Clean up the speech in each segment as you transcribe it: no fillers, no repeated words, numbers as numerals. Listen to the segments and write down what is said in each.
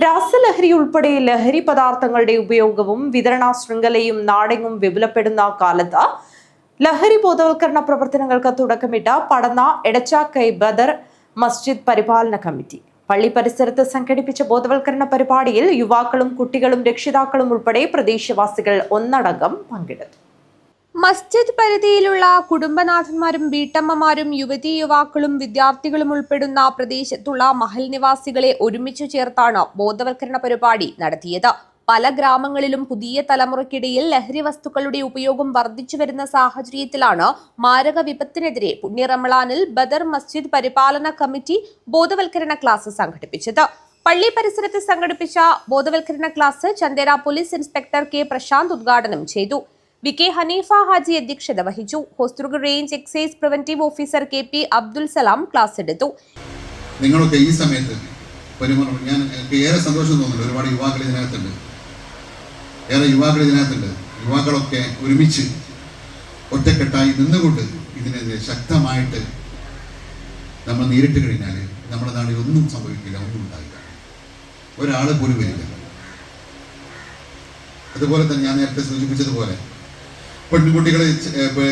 രാസലഹരി ഉൾപ്പെടെ ലഹരി പദാർത്ഥങ്ങളുടെ ഉപയോഗവും വിതരണ ശൃംഖലയും നാടെങ്ങും വിപുലപ്പെടുന്ന കാലത്ത് ലഹരി ബോധവൽക്കരണ പ്രവർത്തനങ്ങൾക്ക് തുടക്കമിട്ട പടന്ന എടച്ചാക്കൈ ബദർ മസ്ജിദ് പരിപാലന കമ്മിറ്റി പള്ളി പരിസരത്ത് സംഘടിപ്പിച്ച ബോധവൽക്കരണ പരിപാടിയിൽ യുവാക്കളും കുട്ടികളും രക്ഷിതാക്കളും ഉൾപ്പെടെ പ്രദേശവാസികൾ ഒന്നടങ്കം പങ്കെടുത്തു. മസ്ജിദ് പരിധിയിലുള്ള കുടുംബനാഥന്മാരും വീട്ടമ്മമാരും യുവതീ യുവാക്കളും വിദ്യാർത്ഥികളും ഉൾപ്പെടുന്ന പ്രദേശത്തുള്ള മഹൽ നിവാസികളെ ഒരുമിച്ചു ചേർത്താണ് ബോധവൽക്കരണ പരിപാടി നടത്തിയത്. പല ഗ്രാമങ്ങളിലും പുതിയ തലമുറയ്ക്കിടയിൽ ലഹരി വസ്തുക്കളുടെ ഉപയോഗം വർദ്ധിച്ചു വരുന്ന സാഹചര്യത്തിലാണ് മാരക വിപത്തിനെതിരെ പുണ്യ റമളാനിൽ ബദർ മസ്ജിദ് പരിപാലന കമ്മിറ്റി ബോധവൽക്കരണ ക്ലാസ് സംഘടിപ്പിച്ചത്. പള്ളി പരിസരത്ത് സംഘടിപ്പിച്ച ബോധവൽക്കരണ class Chandera police inspector K Prashant ഉദ്ഘാടനം ചെയ്തു. വി.കെ. ഹനീഫ ഹാജി അധ്യക്ഷത വഹിച്ചു. Hosdurg range excise preventive officer K P. Abdul Salam class എടുത്തു. നിങ്ങളൊക്കെ ഈ സമയത്ത് ഞാൻ ഏറെ സന്തോഷം തോന്നുന്നുണ്ട്. ഒരുപാട് യുവാക്കൾ ഇതിനകത്തുണ്ട്. യുവാക്കളൊക്കെ ഒരുമിച്ച് ഒറ്റക്കെട്ടായി നിന്നുകൊണ്ട് ഇതിനെതിരെ ശക്തമായിട്ട് നമ്മൾ നേരിട്ട് കഴിഞ്ഞാൽ നമ്മുടെ നാട്ടിൽ ഒന്നും സംഭവിക്കില്ല, ഒന്നും ഉണ്ടാകില്ല, ഒരാൾ പോലും വരില്ല. അതുപോലെ തന്നെ ഞാൻ നേരത്തെ സൂചിപ്പിച്ചതുപോലെ പെൺകുട്ടികൾ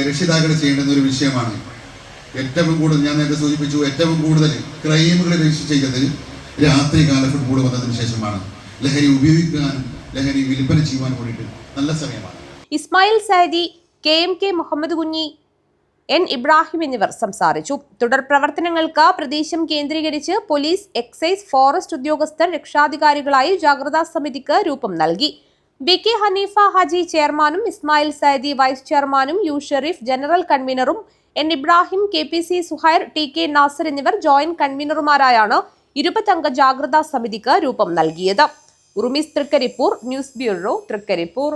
രക്ഷിതാക്കൾ ചെയ്യേണ്ടുന്ന ഒരു വിഷയമാണ്. ഏറ്റവും കൂടുതൽ ക്രൈമുകൾ രജിസ്റ്റർ ചെയ്തത് രാത്രികാല ഫുട്ബോൾ വന്നതിന് ശേഷമാണ്. ലഹരി ഉപയോഗിക്കാനും ലഹരി വിൽപ്പന ചെയ്യുവാൻ വേണ്ടിയിട്ട് നല്ല സമയമാണ്. ഇസ്മായിൽ സൈദി, കെ മുഹമ്മദ് കുഞ്ഞി, എൻ ഇബ്രാഹിം എന്നിവർ സംസാരിച്ചു. തുടർ പ്രവർത്തനങ്ങൾക്ക് പ്രദേശം കേന്ദ്രീകരിച്ച് പോലീസ്, എക്സൈസ്, ഫോറസ്റ്റ് ഉദ്യോഗസ്ഥർ രക്ഷാധികാരികളായി ജാഗ്രതാ സമിതിക്ക് രൂപം നൽകി. വി.കെ. ഹനീഫ ഹാജി ചെയർമാനും ഇസ്മായിൽ സൈദി വൈസ് ചെയർമാനും, യു ഷെരീഫ് ജനറൽ കൺവീനറും, N Ibrahim, K P C. Suhair, T K. Nasar എന്നിവർ ജോയിന്റ് കൺവീനറുമാരായാണ് 20 അംഗ ജാഗ്രതാ സമിതിക്ക് രൂപം നൽകിയത്. Urumees Thrikaripur, news bureau, Trikaripur.